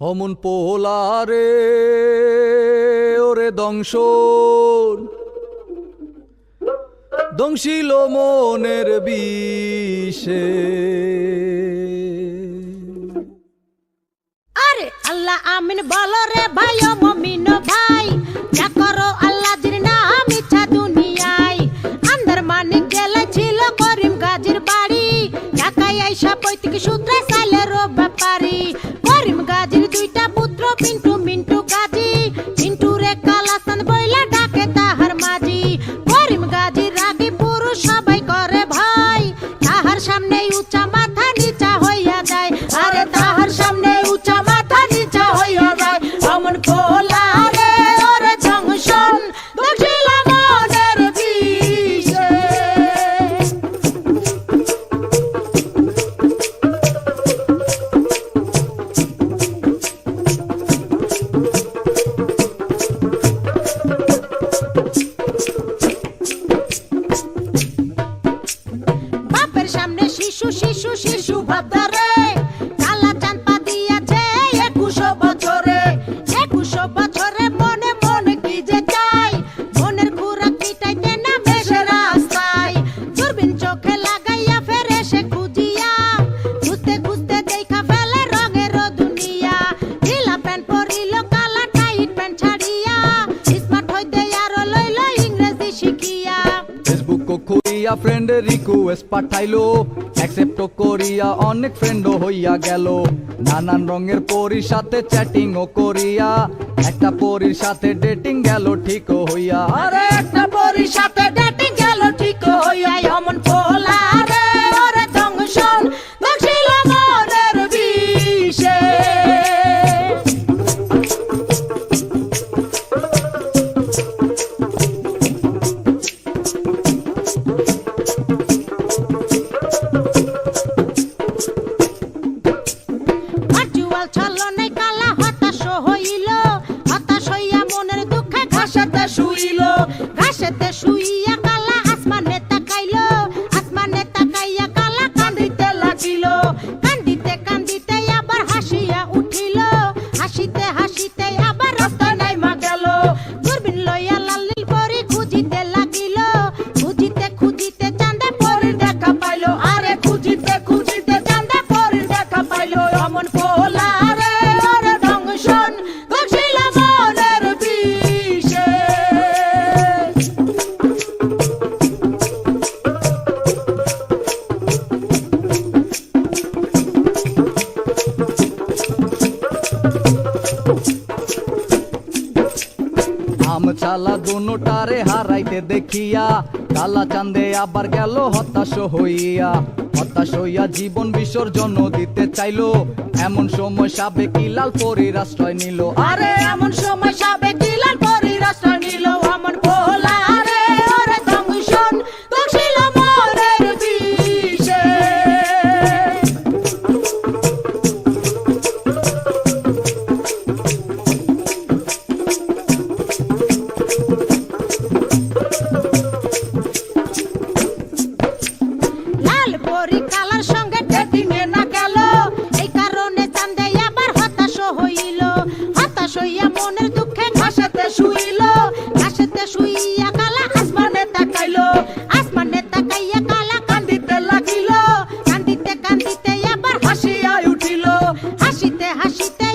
অমন পোলারে ওরে দংশন দংশিল মনের বিষে। আরে আল্লাহ আমিন বলো রে ভাই ও মমিন ভাই, যা করো আল্লাহ জির নাম ইচ্ছা দুনিয়ায়। আন্দার মানিক জেলায় ছিল করিম গাজীর বাড়ি, ঢাকায় আইসা পৈতৃক সূত্রে সাইলের ব্যাপারী। করিম গাজীর দুইটা পুত্র পিন্টু মিন্টু গাজী, পিন্টু রে কালাসান বইলা ডাকে তাহার মাঝি। করিম গাজীর রাগী পুরুষ সবাই করে ভয়, তাহার সামনে উঁচা মাথা নিচা হইয়া যায়। আরে তাহার সামনে উঁচা মাথা নিচা হইয়া যায়। অমন পোলারে ওরে জংশন দক্ষিল মনের বিষে। বাপের সামনে শিশু শিশু শিশু ভাবদারে, কালা চাঁদ পা দিয়াছে 21 বছরে। 21 বছরে মনে মনে কি যে চাই, মনের খুরাক মিটাইতে না বেশে রাস্তায়। দূরবীন চোখে লাগাইয়া ফেরে সে খুঁজিয়া, খুঁজতে খুঁজতে দেখা ফেলে রঙের দুনিয়া। ঢিলা প্যান্ট পরিল কালা টাইট প্যান্ট ছাড়িয়া, স্মার্ট হইতে আরো লইল ইংরেজি শিখিয়া। ফেসবুক করিয়া ফ্রেন্ড রিকোয়েস্ট পাঠাইলো, অ্যাকসেপ্ট করিয়া অনেক ফ্রেন্ডও হইয়া গেল। নানান রঙের পরীর সাথে চ্যাটিং ও করিয়া, একটা পরীর সাথে ডেটিং গেল ঠিক হইয়া। আরে একটা পরীর সাথে ডেটিং গেল ঠিক হইয়া। অমন পোলারে ওরে দংশন দক্ষিল মনের বিষে। ভার্চুয়াল ছলনায় কালা হতাশ হইল, হতাশ হইয়া মনের দুঃখে ঘাসেতে শুইল। ঘাসেতে শুইয়া কালা আসমানে তাকাইল, আসমানে তাকাইয়া কালা কান্দিতে লাগিল। কান্দিতে কান্দিতে আবার হাসিয়া উঠিল, হাসিতে হাসিতে আবার রাস্তায় নাইমা গেল। দূরবীন লইয়া লালিল পরি খুঁজিতে লাগিল, খুঁজিতে খুঁজিতে চাঁদে পরির দেখা পাইল। আরে খুঁজিতে খুঁজিতে চাঁদে পরির দেখা পাইল। অমন পোলারে ওরে দংশন দক্ষিল মনের বিষে। আম চালা দুটারে হারাইতে দেখিয়া, কালা চাঁদে আবার গেল হতাশ হইয়া। হতাশ হইয়া জীবন বিসর্জন দিতে চাইলো, এমন সময় সাবেকি লাল পরীর আশ্রয় নিল। আরে এমন সময় সাবেকি লাল পরীর আশ্রয় নিল। অমন পোলারে ওরে দংশন দক্ষিল মনের বিষে। লাল পরী কালার সঙ্গে ডেটিং এ না গেল, এই কারণে চাঁদে আবার হতাশ হইল। হতাশ হইয়া মনের দুঃখে ঘাসেতে শুইল, ঘাসেতে শুইয়া কালা আসমানে তাকাইল। আসমানে তাকাইয়া কালা কান্দিতে লাগিল, কান্দিতে কান্দিতে আবার হাসিয়া উঠিল। হাসিতে হাসিতে